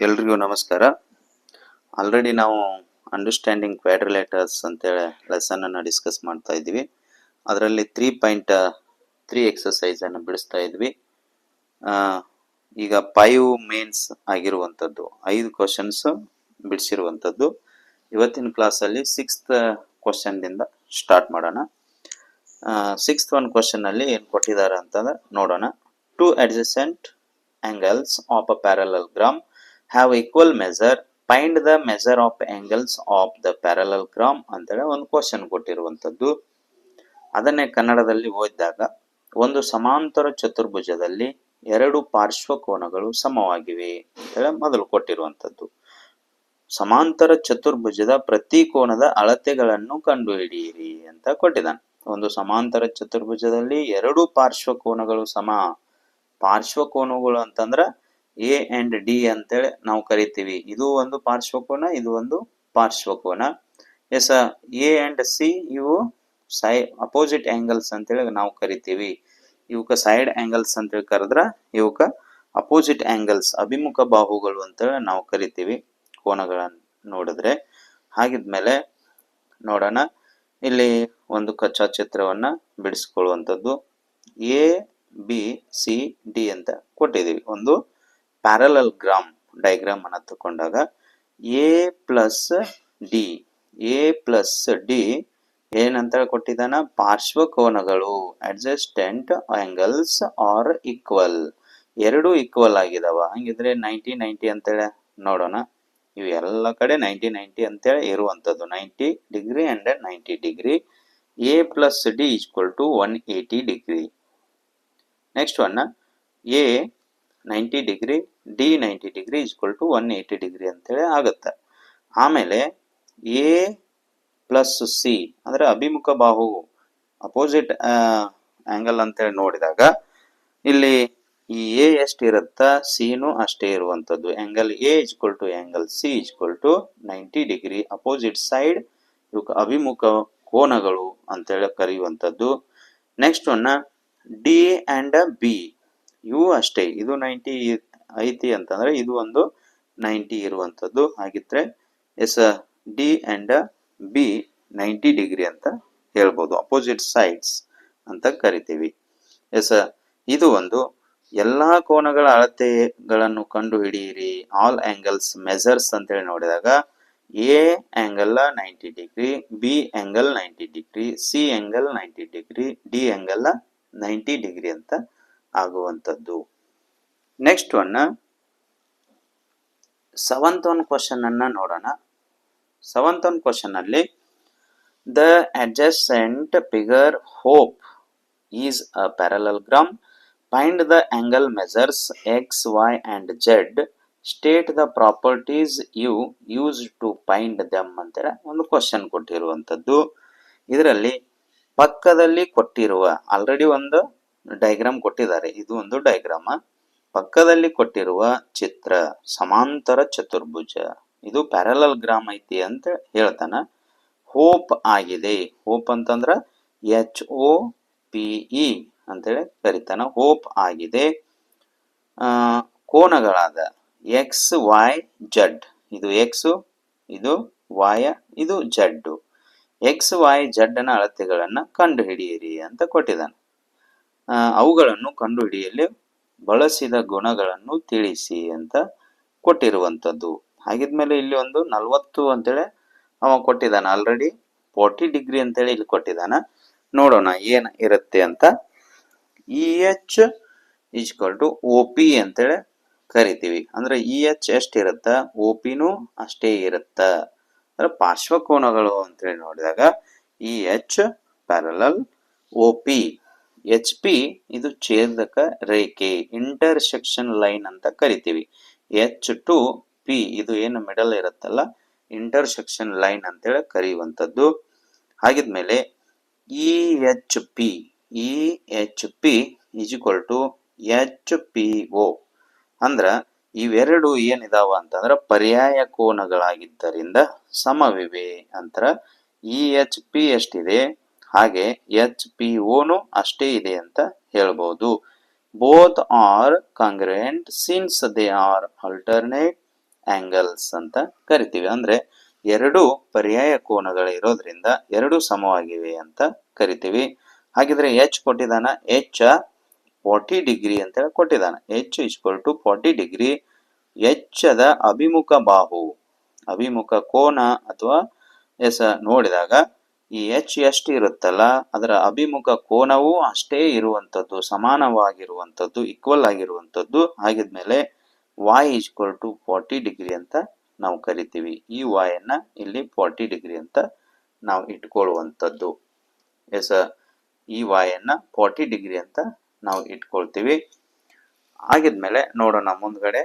ಎಲ್ರಿಗೂ ನಮಸ್ಕಾರ. ಆಲ್ರೆಡಿ ನಾವು ಅಂಡರ್ಸ್ಟ್ಯಾಂಡಿಂಗ್ ಕ್ವಾಡ್ರಿಲೇಟರ್ಸ್ ಅಂತೇಳಿ ಲೆಸನ್ ಅನ್ನು ಡಿಸ್ಕಸ್ ಮಾಡ್ತಾ ಇದ್ವಿ. ಅದರಲ್ಲಿ 3.3 ಎಕ್ಸಸೈಸ್ ಅನ್ನು ಬಿಡಿಸ್ತಾ ಇದ್ವಿ. ಈಗ 5 ಮೇನ್ಸ್ ಆಗಿರುವಂಥದ್ದು 5 ಕ್ವಶನ್ಸ್ ಬಿಡಿಸಿರುವಂಥದ್ದು. ಇವತ್ತಿನ ಕ್ಲಾಸಲ್ಲಿ 6th ಕ್ವಶನ್ನಿಂದ ಸ್ಟಾರ್ಟ್ ಮಾಡೋಣ. 6th ಒಂದು ಕ್ವಶನ್ನಲ್ಲಿ ಏನು ಕೊಟ್ಟಿದ್ದಾರೆ ಅಂತಂದ್ರೆ ನೋಡೋಣ. 2 adjacent angles of a parallelogram have equal measure. Find the measure of angles of the parallelogram ಅಂತೇಳಿ ಒಂದು ಕ್ವಶನ್ ಕೊಟ್ಟಿರುವಂಥದ್ದು. ಅದನ್ನೇ ಕನ್ನಡದಲ್ಲಿ ಓದಿದಾಗ, ಒಂದು ಸಮಾಂತರ ಚತುರ್ಭುಜದಲ್ಲಿ 2 ಪಾರ್ಶ್ವಕೋನಗಳು ಸಮವಾಗಿವೆ ಅಂತೇಳಿ ಮೊದಲು ಕೊಟ್ಟಿರುವಂಥದ್ದು. ಸಮಾಂತರ ಚತುರ್ಭುಜದ ಪ್ರತಿ ಕೋನದ ಅಳತೆಗಳನ್ನು ಕಂಡುಹಿಡಿಯಿರಿ ಅಂತ ಕೊಟ್ಟಿದ್ದಾನೆ. ಒಂದು ಸಮಾಂತರ ಚತುರ್ಭುಜದಲ್ಲಿ 2 ಪಾರ್ಶ್ವಕೋನಗಳು ಸಮ. ಪಾರ್ಶ್ವಕೋನಗಳು ಅಂತಂದ್ರ ಎ ಅಂಡ್ ಡಿ ಅಂತೇಳಿ ನಾವು ಕರಿತೀವಿ. ಇದು ಒಂದು ಪಾರ್ಶ್ವಕೋನ, ಇದು ಒಂದು ಪಾರ್ಶ್ವಕೋನ. ಎಸ್, ಎ ಅಂಡ್ ಸಿ ಇವು ಅಪೋಸಿಟ್ ಆಂಗಲ್ಸ್ ಅಂತೇಳಿ ನಾವು ಕರಿತೀವಿ. ಇವಕ್ಕ ಸೈಡ್ ಆಂಗಲ್ಸ್ ಅಂತೇಳಿ ಕರೆದ್ರ ಇವಕ್ಕ ಅಪೋಸಿಟ್ ಆಂಗಲ್ಸ್, ಅಭಿಮುಖ ಬಾಹುಗಳು ಅಂತೇಳಿ ನಾವು ಕರಿತೀವಿ ಕೋನಗಳನ್ನು ನೋಡಿದ್ರೆ. ಹಾಗಿದ್ಮೇಲೆ ನೋಡೋಣ, ಇಲ್ಲಿ ಒಂದು ಕಚ್ಚಾ ಚಿತ್ರವನ್ನ ಬಿಡಿಸ್ಕೊಳ್ಳುವಂಥದ್ದು. ಎ ಬಿ ಸಿ ಡಿ ಅಂತ ಕೊಟ್ಟಿದ್ದೀವಿ. ಒಂದು ಪ್ಯಾರಲಲ್ಗ್ರಾಮ್ ಡೈಗ್ರಾಮ್ ಅನ್ನ ತಗೊಂಡಾಗ ಎ ಪ್ಲಸ್ ಡಿ ಏನಂತ ಕೊಟ್ಟಿದ್ದಾನ, ಪಾರ್ಶ್ವಕೋನಗಳು adjacent angles are equal, 2 equal ಆಗಿದಾವ. ಹಂಗಿದ್ರೆ 90 ಅಂತೇಳಿ ನೋಡೋಣ. ಇವು ಎಲ್ಲ ಕಡೆ 90 ಅಂತೇಳಿ ಇರುವಂತದ್ದು. 90 degree and 90 degree. A plus D equal to 180 degree. Next one, A 90 degree, D 90 degree equal to 180 degree ಅಂತೇಳಿ ಆಗುತ್ತೆ. ಆಮೇಲೆ ಎ ಪ್ಲಸ್ ಸಿ ಅಂದ್ರೆ ಅಭಿಮುಖ ಬಾಹು, ಅಪೋಸಿಟ್ ಆಂಗಲ್ ಅಂತೇಳಿ ನೋಡಿದಾಗ ಇಲ್ಲಿ ಈ ಎ ಎಷ್ಟಿರುತ್ತ, ಸಿನು ಅಷ್ಟೇ ಇರುವಂತದ್ದು. Angle A equal to angle C equal to 90 degree. Opposite side ಇವಕ್ಕೆ ಅಭಿಮುಖ ಕೋನಗಳು ಅಂತೇಳಿ ಕರೆಯುವಂಥದ್ದು. Next one, D and B ಇವು ಅಷ್ಟೇ. ಇದು 90 ಐತಿ ಅಂತಂದ್ರೆ ಇದು ಒಂದು 90 ಇರುವಂತದ್ದು. ಹಾಗಿದ್ರೆ yes, D and B 90 degree ಅಂತ ಹೇಳ್ಬೋದು. ಅಪೋಸಿಟ್ ಸೈಡ್ಸ್ ಅಂತ ಕರಿತೀವಿ. ಎಸ್, ಇದು ಒಂದು. ಎಲ್ಲಾ ಕೋನಗಳ ಅಳತೆಗಳನ್ನು ಕಂಡು ಹಿಡಿಯಿರಿ. ಆಲ್ ಆಂಗಲ್ಸ್ ಮೆಜರ್ಸ್ ಅಂತೇಳಿ ನೋಡಿದಾಗ A angle 90 degree, B angle 90 degree, C angle 90 degree, D angle 90 degree ಅಂತ ಆಗುವಂಥದ್ದು. Next one, 7th one question ಅನ್ನ ನೋಡೋಣ. 7th one ಕ್ವಶನ್ ಅಲ್ಲಿ the adjacent figure HOPE is a parallelogram. Find the angle measures X, Y and Z. State the properties you use to find them ಅಂತೇಳಿ ಒಂದು question ಕೊಟ್ಟಿರುವಂಥದ್ದು. ಇದರಲ್ಲಿ ಪಕ್ಕದಲ್ಲಿ ಕೊಟ್ಟಿರುವ, already ಒಂದು ಡೈಗ್ರಾಮ್ ಕೊಟ್ಟಿದ್ದಾರೆ, ಇದು ಒಂದು ಡೈಗ್ರಾಮ್. ಪಕ್ಕದಲ್ಲಿ ಕೊಟ್ಟಿರುವ ಚಿತ್ರ ಸಮಾಂತರ ಚತುರ್ಭುಜ, ಇದು ಪ್ಯಾರಲಲ್ಗ್ರಾಮ್ ಐತಿ ಅಂತ ಹೇಳ್ತಾನ. ಹೋಪ್ ಆಗಿದೆ. ಹೋಪ್ ಅಂತಂದ್ರ HOPE ಅಂತೇಳಿ ಕರಿತಾನ. ಹೋಪ್ ಆಗಿದೆ. ಕೋನಗಳಾದ ಎಕ್ಸ್, ವೈ, ಜೆಡ್. ಇದು ಎಕ್ಸ್, ಇದು ವೈ, ಇದು ಜೆಡ್. ಎಕ್ಸ್, ವೈ, ಜೆಡ್ ನ ಅಳತೆಗಳನ್ನ ಕಂಡು ಹಿಡಿಯಿರಿ ಅಂತ ಕೊಟ್ಟಿದ್ದಾನೆ. ಅವುಗಳನ್ನು ಕಂಡು ಹಿಡಿಯಲು ಬಳಸಿದ ಗುಣಗಳನ್ನು ತಿಳಿಸಿ ಅಂತ ಕೊಟ್ಟಿರುವಂಥದ್ದು. ಹಾಗಿದ್ಮೇಲೆ ಇಲ್ಲಿ ಒಂದು 40 ಅಂತೇಳಿ ಅವ ಕೊಟ್ಟಿದ್ದಾನ. ಆಲ್ರೆಡಿ 40 ಡಿಗ್ರಿ ಅಂತೇಳಿ ಇಲ್ಲಿ ಕೊಟ್ಟಿದ್ದಾನ. ನೋಡೋಣ ಏನ್ ಇರುತ್ತೆ ಅಂತ. EH ಈಕ್ವಲ್ ಟು OP ಅಂತೇಳಿ ಕರಿತೀವಿ. ಅಂದ್ರೆ EH ಎಷ್ಟಿರುತ್ತ, OPನೂ ಅಷ್ಟೇ ಇರುತ್ತ. ಅಂದ್ರೆ ಪಾರ್ಶ್ವಕೋನಗಳು ಅಂತೇಳಿ ನೋಡಿದಾಗ EH ಪ್ಯಾರಲಲ್ OP. HP ಇದು ಛೇದಕ ರೇಖೆ, ಇಂಟರ್ಸೆಕ್ಷನ್ ಲೈನ್ ಅಂತ ಕರಿತೀವಿ. H ಟು P ಇದು ಏನು ಮಿಡಲ್ ಇರುತ್ತಲ್ಲ, ಇಂಟರ್ಸೆಕ್ಷನ್ ಲೈನ್ ಅಂತೇಳಿ ಕರೆಯುವಂಥದ್ದು. ಹಾಗಿದ್ಮೇಲೆ EHP is equal to HPO. ಅಂದ್ರ ಇವೆರಡು ಏನಿದಾವ ಅಂತಂದ್ರ ಪರ್ಯಾಯ ಕೋನಗಳಾಗಿದ್ದರಿಂದ ಸಮವಿವೆ ಅಂತರ. EHP ಎಷ್ಟಿದೆ, ಹಾಗೆ HPOನು ಅಷ್ಟೇ ಇದೆ ಅಂತ ಹೇಳ್ಬಹುದು. Both are ಕಾಂಗ್ರುಯೆಂಟ್ since they are alternate angles ಅಂತ ಕರಿತೀವಿ. ಅಂದ್ರೆ ಎರಡು ಪರ್ಯಾಯ ಕೋನಗಳು ಇರೋದ್ರಿಂದ ಎರಡು ಸಮವಾಗಿವೆ ಅಂತ ಕರಿತೀವಿ. ಹಾಗಿದ್ರೆ ಎಚ್ ಕೊಟ್ಟಿದ್ದಾನ, ಎಚ್ 40 ಡಿಗ್ರಿ ಅಂತ ಹೇಳಿ ಕೊಟ್ಟಿದ್ದಾನೆ. H equal to 40 degree. ಎಚ್ಚದ ಅಭಿಮುಖ ಬಾಹು, ಅಭಿಮುಖ ಕೋನ ಅಥವಾ ಎಸ್ ನೋಡಿದಾಗ ಈ ಎಚ್ ಎಷ್ಟು ಇರುತ್ತಲ್ಲ ಅದರ ಅಭಿಮುಖ ಕೋನವೂ ಅಷ್ಟೇ ಇರುವಂತದ್ದು, ಸಮಾನವಾಗಿರುವಂತದ್ದು, ಈಕ್ವಲ್ ಆಗಿರುವಂತದ್ದು. ಹಾಗಿದ್ಮೇಲೆ y ಈಕ್ವಲ್ ಟು 40 ಡಿಗ್ರಿ ಅಂತ ನಾವು ಕರಿತೀವಿ. ಈ y ಅನ್ನ ಇಲ್ಲಿ 40 ಡಿಗ್ರಿ ಅಂತ ನಾವು ಇಟ್ಕೊಳ್ಳುವಂಥದ್ದು. ಎಸ್, ಈ y ಅನ್ನ 40 ಡಿಗ್ರಿ ಅಂತ ನಾವು ಇಟ್ಕೊಳ್ತೀವಿ. ಆಗಿದ್ಮೇಲೆ ನೋಡೋಣ ಮುಂದ್ಗಡೆ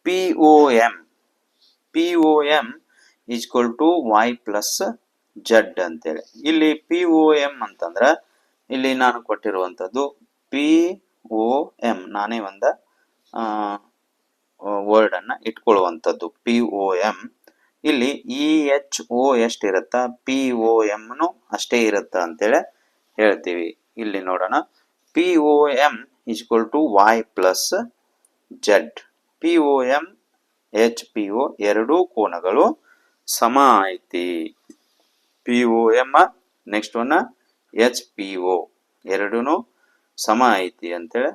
POM. POM equal to y plus Z ಅಂತೇಳಿ. ಇಲ್ಲಿ POM ಅಂತಂದ್ರ ಇಲ್ಲಿ ನಾನು ಕೊಟ್ಟಿರುವಂತದ್ದು POM, ನಾನೇ ಒಂದು ವರ್ಡ್ ಅನ್ನ ಇಟ್ಕೊಳ್ಳುವಂಥದ್ದು POM. ಇಲ್ಲಿ EHO ಎಷ್ಟಿರುತ್ತ POM ಅಷ್ಟೇ ಇರುತ್ತ ಅಂತೇಳಿ ಹೇಳ್ತೀವಿ. ಇಲ್ಲಿ ನೋಡೋಣ, POM equal to y plus Z. POM HPO ಎರಡೂ ಕೋನಗಳು ಸಮ ಐತಿ. POM ನೆಕ್ಸ್ಟ್ ಒನ್ HPO ಎರಡೂ ಸಮ ಐತಿ ಅಂತೇಳಿ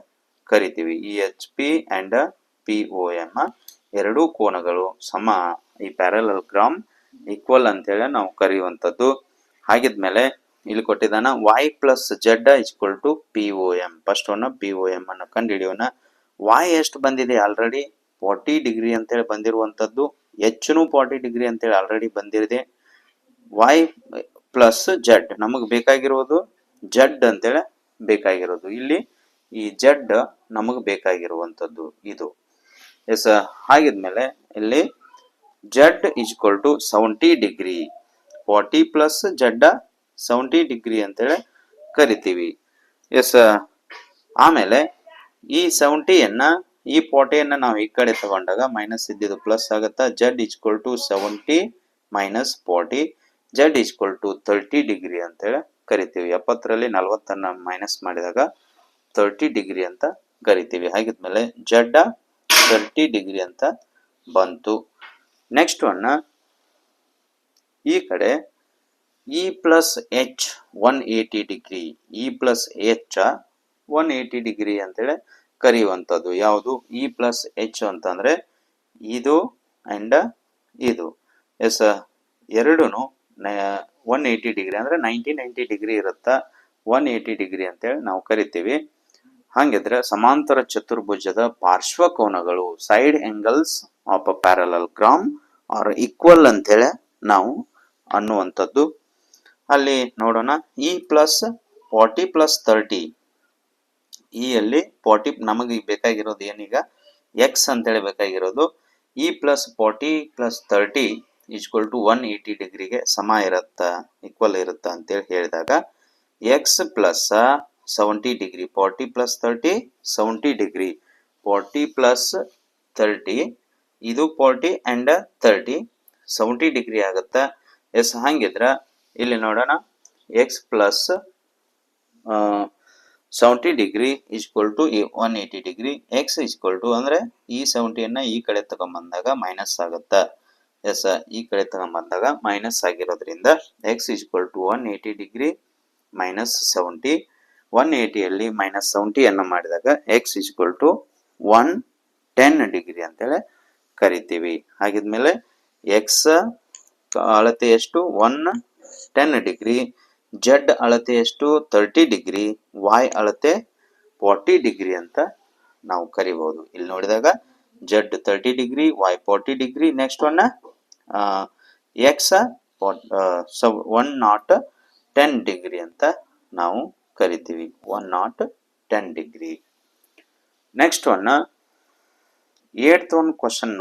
ಕರಿತೀವಿ. EHP ಅಂಡ್ POM ಎರಡೂ ಕೋನಗಳು ಸಮ, ಈ ಪ್ಯಾರಲೋಗ್ರಾಮ್ ಈಕ್ವಲ್ ಅಂತೇಳಿ ನಾವು ಕರೆಯುವಂಥದ್ದು. ಹಾಗಿದ್ಮೇಲೆ ಇಲ್ಲಿ ಕೊಟ್ಟಿದ್ದಾನ y plus Z equal to POM. First one POM ಅನ್ನು ಕಂಡು ಹಿಡಿಯೋಣ. y ಎಷ್ಟು ಬಂದಿದೆ, ಆಲ್ರೆಡಿ 40 ಡಿಗ್ರಿ ಅಂತೇಳಿ ಬಂದಿರುವಂತದ್ದು. ಎಚ್ನು 40 ಡಿಗ್ರಿ ಅಂತೇಳಿ ಆಲ್ರೆಡಿ ಬಂದಿದೆ. y ಪ್ಲಸ್ ಜೆಡ್ ನಮಗೆ ಬೇಕಾಗಿರೋದು ಜೆಡ್ ಅಂತೇಳಿ ಬೇಕಾಗಿರೋದು. ಇಲ್ಲಿ ಈ ಜೆಡ್ ನಮಗೆ ಬೇಕಾಗಿರುವಂತದ್ದು ಇದು. ಎಸ್, ಹಾಗಿದ್ಮೇಲೆ ಇಲ್ಲಿ Z equal to 70 degree. 40 plus Z 70 degree ಅಂತೇಳಿ ಕರಿತೀವಿ. ಎಸ್, ಆಮೇಲೆ ಈ 70ಯನ್ನ ಈ 40ಯನ್ನ ನಾವು ಈ ಕಡೆ ತಗೊಂಡಾಗ ಮೈನಸ್ ಇದ್ದಿದ್ದು ಪ್ಲಸ್ ಆಗುತ್ತಾ. Z equal to 70 minus 40. Z equal to 30 degree ಅಂತೇಳಿ ಕರಿತೀವಿ. 70ರಲ್ಲಿ 40ಅನ್ನ ಮೈನಸ್ ಮಾಡಿದಾಗ 30 ಡಿಗ್ರಿ ಅಂತ ಕರಿತೀವಿ. ಹಾಗಿದ್ಮೇಲೆ ಜೆಡ್ 30 ಡಿಗ್ರಿ ಅಂತ ಬಂತು. ನೆಕ್ಸ್ಟ್ ಒನ್ ಈ ಕಡೆ E plus H 180 degree. E plus H 180 degree ಅಂತೇಳಿ ಕರೆಯುವಂಥದ್ದು. ಯಾವುದು ಇ ಪ್ಲಸ್ ಎಚ್ ಅಂತಂದ್ರೆ ಇದು ಅಂಡ್ ಇದು. ಎಸ್, ಎರಡೂನು 180 ಡಿಗ್ರಿ ಅಂದ್ರೆ 90 ಡಿಗ್ರಿ ಇರುತ್ತಾ. 180 ಡಿಗ್ರಿ ಅಂತೇಳಿ ನಾವು ಕರಿತೀವಿ. ಹಾಗಿದ್ರೆ ಸಮಾಂತರ ಚತುರ್ಭುಜದ ಪಾರ್ಶ್ವಕೋನಗಳು, side angles of a parallelogram are equal ಅಂತೇಳಿ ನಾವು ಅನ್ನುವಂಥದ್ದು. ಅಲ್ಲಿ ನೋಡೋಣ, ಇ ಪ್ಲಸ್ 40 ಪ್ಲಸ್ 30. ಈ ಅಲ್ಲಿ 40 ನಮಗೆ ಬೇಕಾಗಿರೋದು ಏನೀಗ ಎಕ್ಸ್ ಅಂತೇಳಿ ಬೇಕಾಗಿರೋದು. E plus 40 plus 30 equal to 180 ಡಿಗ್ರಿಗೆ ಸಮ ಇರುತ್ತ, ಈಕ್ವಲ್ ಇರುತ್ತ ಅಂತೇಳಿ ಹೇಳಿದಾಗ X plus 70 degree. 40 plus 30 70 degree. 40 plus 30 ಇದು 40 ಅಂಡ್ 30 70 ಡಿಗ್ರಿ ಆಗುತ್ತಾ. ಎಸ್, ಹಂಗಿದ್ರ ಇಲ್ಲಿ ನೋಡೋಣ, X plus 70 degree equal to 180 degree. X equal to ಅಂದ್ರೆ ಈ 70ಯನ್ನ ಈ ಕಡೆ ತಗೊಂಡ್ಬಂದಾಗ ಮೈನಸ್ ಆಗುತ್ತಾ. ಎಸ್, ಈ ಕಡೆ ತಗೊಂಡ್ಬಂದಾಗ ಮೈನಸ್ ಆಗಿರೋದ್ರಿಂದ X equal to 180 degree minus 70. 180ಯಲ್ಲಿ ಮೈನಸ್ 70 ಮಾಡಿದಾಗ ಎಕ್ಸ್ ಈಕ್ವಲ್ ಟು 110 ಡಿಗ್ರಿ ಅಂತೇಳಿ ಕರಿತೀವಿ. ಹಾಗಿದ್ಮೇಲೆ ಎಕ್ಸ್ ಅಳತೆ ಎಷ್ಟು 110 ಡಿಗ್ರಿ. ಜೆಡ್ ಅಳತೆ ಎಷ್ಟು 30 ಡಿಗ್ರಿ. y ಅಳತೆ 40 ಡಿಗ್ರಿ ಅಂತ ನಾವು ಕರಿಬಹುದು. ಇಲ್ಲಿ ನೋಡಿದಾಗ Z 30 degree, y 40 degree. Next one X 110 degree ಅಂತ ನಾವು ಕರಿತೀವಿ. 110 ಡಿಗ್ರಿ. ನೆಕ್ಸ್ಟ್ ಒನ್ 8th ಒಂದು ಕ್ವಶನ್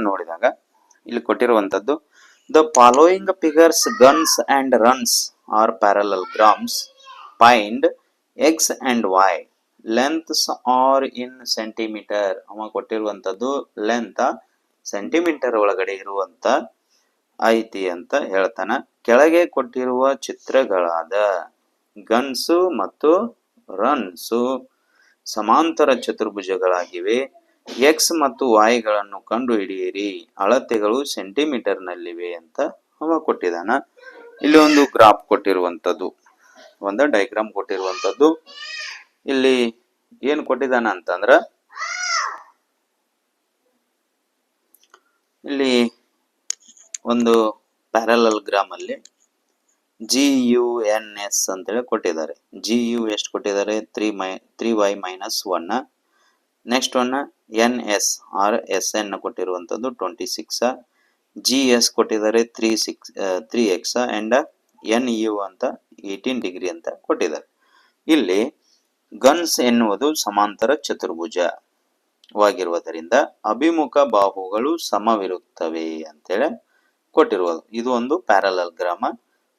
ನೋಡಿದಾಗ ಇಲ್ಲಿ ಕೊಟ್ಟಿರುವಂತದ್ದು, the following figures GUNS and RUNS are parallelograms. Find X and Y. Lengths are in centimetre. ಅವ ಕೊಟ್ಟಿರುವಂತದ್ದು ಲೆಂತ್ ಸೆಂಟಿಮೀಟರ್ ಒಳಗಡೆ ಇರುವಂತ ಐತಿ ಅಂತ ಹೇಳ್ತಾನ. ಕೆಳಗೆ ಕೊಟ್ಟಿರುವ ಚಿತ್ರಗಳಾದ ಗನ್ಸು ಮತ್ತು ರನ್ಸು ಸಮಾಂತರ ಚತುರ್ಭುಜಗಳಾಗಿವೆ. ಎಕ್ಸ್ ಮತ್ತು ವಾಯ್ಗಳನ್ನು ಕಂಡುಹಿಡಿಯಿರಿ. ಅಳತೆಗಳು ಸೆಂಟಿಮೀಟರ್ ನಲ್ಲಿವೆ ಅಂತ ಅವ ಕೊಟ್ಟಿದ್ದಾನ. ಇಲ್ಲಿ ಒಂದು ಗ್ರಾಫ್ ಕೊಟ್ಟಿರುವಂತದ್ದು, ಒಂದು ಡೈಗ್ರಾಮ್ ಕೊಟ್ಟಿರುವಂತದ್ದು. ಇಲ್ಲಿ ಏನ್ ಕೊಟ್ಟಿದ್ದಾನ ಅಂತಂದ್ರ ಇಲ್ಲಿ ಒಂದು ಪ್ಯಾರಲಲ್ ಗ್ರಾಮ್ ಅಲ್ಲಿ GUNS ಅಂತೇಳಿ ಕೊಟ್ಟಿದ್ದಾರೆ. GU ಎಷ್ಟು ಕೊಟ್ಟಿದ್ದಾರೆ? 3y-1. Next one NS or SN ಕೊಟ್ಟಿರುವಂತದ್ದು 26. GS ಕೊಟ್ಟಿದ್ದಾರೆ 3x ಅಂಡ್ NU ಅಂತ 18 ಡಿಗ್ರಿ ಅಂತ ಕೊಟ್ಟಿದ್ದಾರೆ. ಇಲ್ಲಿ ಗನ್ಸ್ ಎನ್ನುವುದು ಸಮಾಂತರ ಚತುರ್ಭುಜವಾಗಿರುವುದರಿಂದ ಅಭಿಮುಖ ಬಾಹುಗಳು ಸಮವಿರುತ್ತವೆ ಅಂತೇಳಿ ಕೊಟ್ಟಿರುವುದು. ಇದು ಒಂದು parallelogram.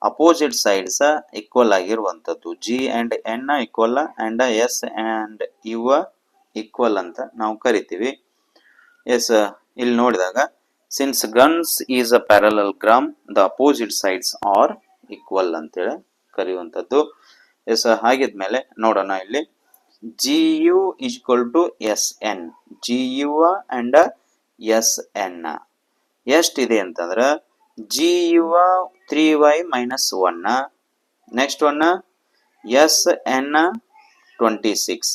Opposite sides equal ಆಗಿರುವಂತದ್ದು. G and N equal and S and U equal ಅಂತ ನಾವು ಕರಿತೀವಿ. ಎಸ್, ಇಲ್ಲಿ ನೋಡಿದಾಗ since GUNS is a parallelogram the opposite sides are equal ಅಂತೇಳಿ ಕರೆಯುವಂಥದ್ದು. ಎಸ್, ಹಾಗಿದ್ಮೇಲೆ ನೋಡೋಣ ಇಲ್ಲಿ GU equal to SN. GU and SN ಎಷ್ಟಿದೆ ಅಂತಂದ್ರ GU 3y-1. Next one SN 26.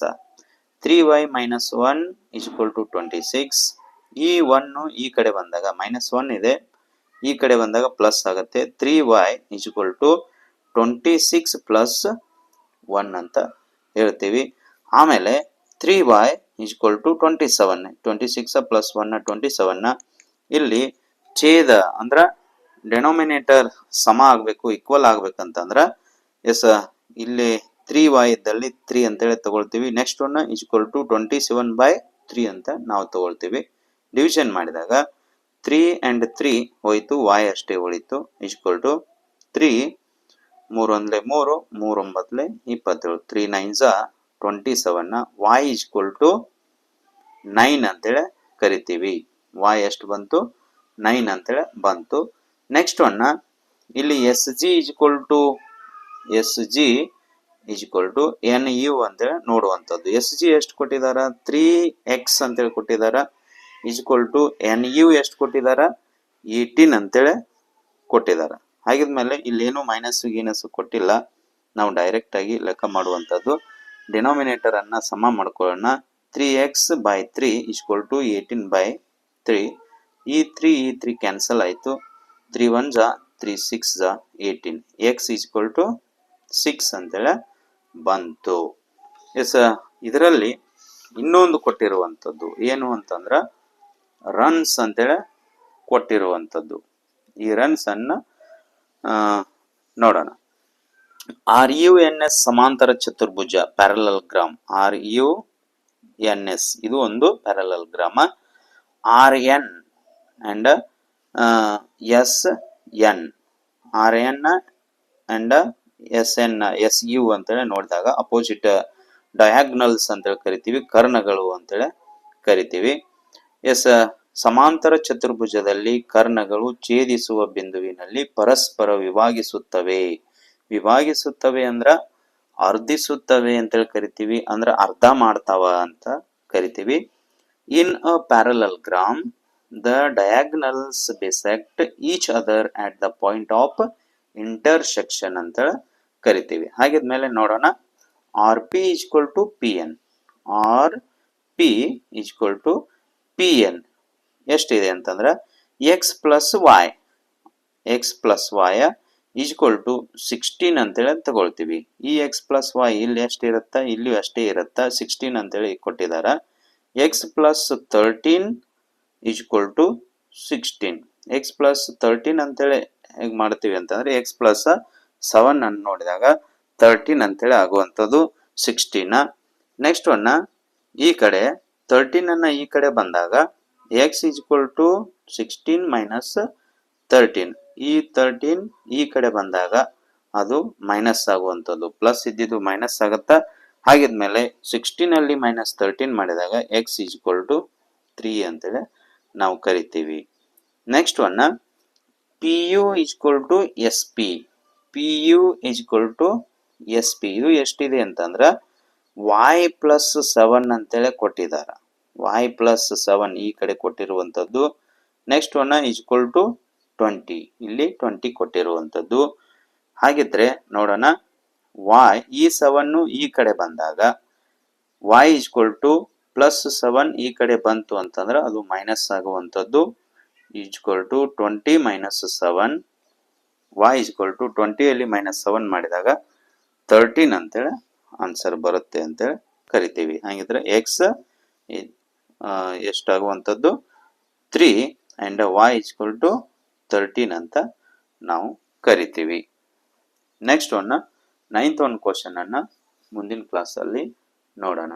3y-1 equal to 26. ಈ 1 ಈ ಕಡೆ ಬಂದಾಗ -1 ಇದೆ, ಈ ಕಡೆ ಬಂದಾಗ ಪ್ಲಸ್ ಆಗುತ್ತೆ. 3y ಈಕ್ವಲ್ ಟು 26 ಪ್ಲಸ್ 1 ಅಂತ ಹೇಳ್ತೀವಿ. ಆಮೇಲೆ 3y ಈಕ್ವಲ್ ಟು 27. 26 ಪ್ಲಸ್ 1 27. ಇಲ್ಲಿ ಛೇದ ಅಂದ್ರ ಡೆನೋಮಿನೇಟರ್ ಸಮ ಆಗ್ಬೇಕು, ಈಕ್ವಲ್ ಆಗ್ಬೇಕಂತಂದ್ರ ಎಸ್ ಇಲ್ಲಿ 3y ಇದ್ದಲ್ಲಿ 3 ಅಂತೇಳಿ ತಗೊಳ್ತೀವಿ. ನೆಕ್ಸ್ಟ್ ಒನ್ ಈಕ್ವಲ್ ಟು 27/3 ಅಂತ ನಾವು ತಗೊಳ್ತೀವಿ. ಡಿವಿಷನ್ ಮಾಡಿದಾಗ 3 and 3 ಹೋಯ್ತು, y ಅಷ್ಟೇ ಉಳಿತು. Equal to 3 3 1 3 3 9 27. 3 9s 27. y equal to 9 ಅಂತೇಳಿ ಕರಿತೀವಿ. y ಎಷ್ಟು ಬಂತು? 9 ಅಂತೇಳಿ ಬಂತು. ನೆಕ್ಸ್ಟ್ ಒನ್ ಇಲ್ಲಿ SG ಈಕ್ವಲ್ ಟು NU ಅಂತೇಳಿ ನೋಡುವಂಥದ್ದು. SG ಎಷ್ಟು ಕೊಟ್ಟಿದಾರ? 3x ಅಂತೇಳಿ ಕೊಟ್ಟಿದಾರ. ಈಕ್ವಲ್ ಟು NU ಎಷ್ಟು ಕೊಟ್ಟಿದಾರ? 18 ಅಂತೇಳಿ ಕೊಟ್ಟಿದಾರ. ಹಾಗಿದ್ಮೇಲೆ ಇಲ್ಲೇನು ಮೈನಸ್ ಗೀನಸ್ ಕೊಟ್ಟಿಲ್ಲ, ನಾವು ಡೈರೆಕ್ಟ್ ಆಗಿ ಲೆಕ್ಕ ಮಾಡುವಂಥದ್ದು. ಡಿನೋಮಿನೇಟರ್ ಅನ್ನ ಸಮ ಮಾಡ್ಕೊಳ್ಳೋಣ. 3x/3 equal to 18/3. ಈ 3 ಕ್ಯಾನ್ಸಲ್ ಆಯ್ತು. 3 1s 3 6s 18. x equal to 6 ಅಂತೇಳಿ ಬಂತು. ಎಸ್, ಇದರಲ್ಲಿ ಇನ್ನೊಂದು ಕೊಟ್ಟಿರುವಂಥದ್ದು ಏನು ಅಂತಂದ್ರ ರನ್ಸ್ ಅಂತೇಳಿ ಕೊಟ್ಟಿರುವಂಥದ್ದು. ಈ ರನ್ಸ್ ಅನ್ನ ನೋಡೋಣ. RUNS ಸಮಾಂತರ ಚತುರ್ಭುಜ ಪ್ಯಾರಲಲ್ ಗ್ರಾಮ್. RUNS ಇದು ಒಂದು ಪ್ಯಾರಲಲ್ ಗ್ರಾಮ. RN and SN RN and SN SU ಅಂತೇಳಿ ನೋಡಿದಾಗ ಅಪೋಸಿಟ್ ಡಯಾಗ್ನಲ್ಸ್ ಅಂತೇಳಿ ಕರಿತೀವಿ, ಕರ್ಣಗಳು ಅಂತೇಳಿ ಕರಿತೀವಿ. ಎಸ್, ಸಮಾಂತರ ಚತುರ್ಭುಜದಲ್ಲಿ ಕರ್ಣಗಳು ಛೇದಿಸುವ ಬಿಂದುವಿನಲ್ಲಿ ಪರಸ್ಪರ ವಿಭಾಗಿಸುತ್ತವೆ ಅಂದ್ರ ಅರ್ಧಿಸುತ್ತವೆ ಅಂತೇಳಿ ಕರಿತೀವಿ, ಅಂದ್ರ ಅರ್ಧ ಮಾಡ್ತಾವ ಅಂತ ಕರಿತೀವಿ. In a parallelogram the diagonals bisect each other at the point of intersection ಅಂತ ಕರಿತೀವಿ. ಹಾಗಿದ್ಮೇಲೆ ನೋಡೋಣ RP equal to PN. RP equal to PN ಎಷ್ಟಿದೆ ಅಂತಂದ್ರ x plus y equal to 16 ಅಂತೇಳಿ ತಗೊಳ್ತೀವಿ. ಈ x ಪ್ಲಸ್ y ಇಲ್ಲಿ ಎಷ್ಟಿರುತ್ತ, ಇಲ್ಲಿ ಅಷ್ಟೇ ಇರುತ್ತ. 16 ಅಂತೇಳಿ ಕೊಟ್ಟಿದಾರ. x plus 13 equal to 16. x plus 13 ಅಂತೇಳಿ ಹೇಗೆ ಮಾಡ್ತೀವಿ ಅಂತಂದ್ರೆ x ಪ್ಲಸ್ 7 ಅನ್ನು ನೋಡಿದಾಗ 13 ಅಂತೇಳಿ ಆಗುವಂಥದ್ದು 16. ನೆಕ್ಸ್ಟ್ ಒನ್ ಈ ಕಡೆ 13 ಅನ್ನ ಈ ಕಡೆ ಬಂದಾಗ x ಈಕ್ವಲ್ ಟು 16 ಮೈನಸ್ 13. ಈ 13 ಈ ಕಡೆ ಬಂದಾಗ ಅದು ಮೈನಸ್ ಆಗುವಂಥದ್ದು. ಪ್ಲಸ್ ಇದ್ದಿದ್ದು ಮೈನಸ್ ಆಗುತ್ತಾ. ಹಾಗಿದ್ಮೇಲೆ 16 ಅಲ್ಲಿ ಮೈನಸ್ 13 ಮಾಡಿದಾಗ x ಈಕ್ವಲ್ ಟು 3 ಅಂತೇಳಿ ನಾವು ಕರಿತೀವಿ. Next one P U equal to S P, P U equal to S P. ಇದು ಎಷ್ಟಿದೆ ಅಂತಂದ್ರೆ y ಪ್ಲಸ್ 7 ಅಂತೇಳಿ ಕೊಟ್ಟಿದ್ದಾರೆ. y ಪ್ಲಸ್ 7 ಈ ಕಡೆ ಕೊಟ್ಟಿರುವಂಥದ್ದು. ನೆಕ್ಸ್ಟ್ ಒನ್ ಈಕ್ವಲ್ ಟು 20, ಇಲ್ಲಿ 20 ಕೊಟ್ಟಿರುವಂಥದ್ದು. ಹಾಗಿದ್ರೆ ನೋಡೋಣ, y ಈ 7 ಈ ಕಡೆ ಬಂದಾಗ y ಈಕ್ವಲ್ ಟು ಪ್ಲಸ್ 7 ಈ ಕಡೆ ಬಂತು ಅಂತಂದ್ರೆ ಅದು ಮೈನಸ್ ಆಗುವಂಥದ್ದು. Equal to 20 minus 7, y equal to 20 ಅಲ್ಲಿ ಮೈನಸ್ 7 ಮಾಡಿದಾಗ 13 ಅಂತೇಳಿ ಆನ್ಸರ್ ಬರುತ್ತೆ ಅಂತೇಳಿ ಕರಿತೀವಿ. ಹಾಗಿದ್ರೆ ಎಕ್ಸ್ ಎಷ್ಟಾಗುವಂಥದ್ದು 3 ಅಂಡ್ y ಈಕ್ವಲ್ ಟು 13 ಅಂತ ನಾವು ಕರಿತೀವಿ. ನೆಕ್ಸ್ಟ್ ಒನ್ 9th ಒಂದು ಕ್ವಶನ್ ಅನ್ನ ಮುಂದಿನ ಕ್ಲಾಸಲ್ಲಿ ನೋಡೋಣ.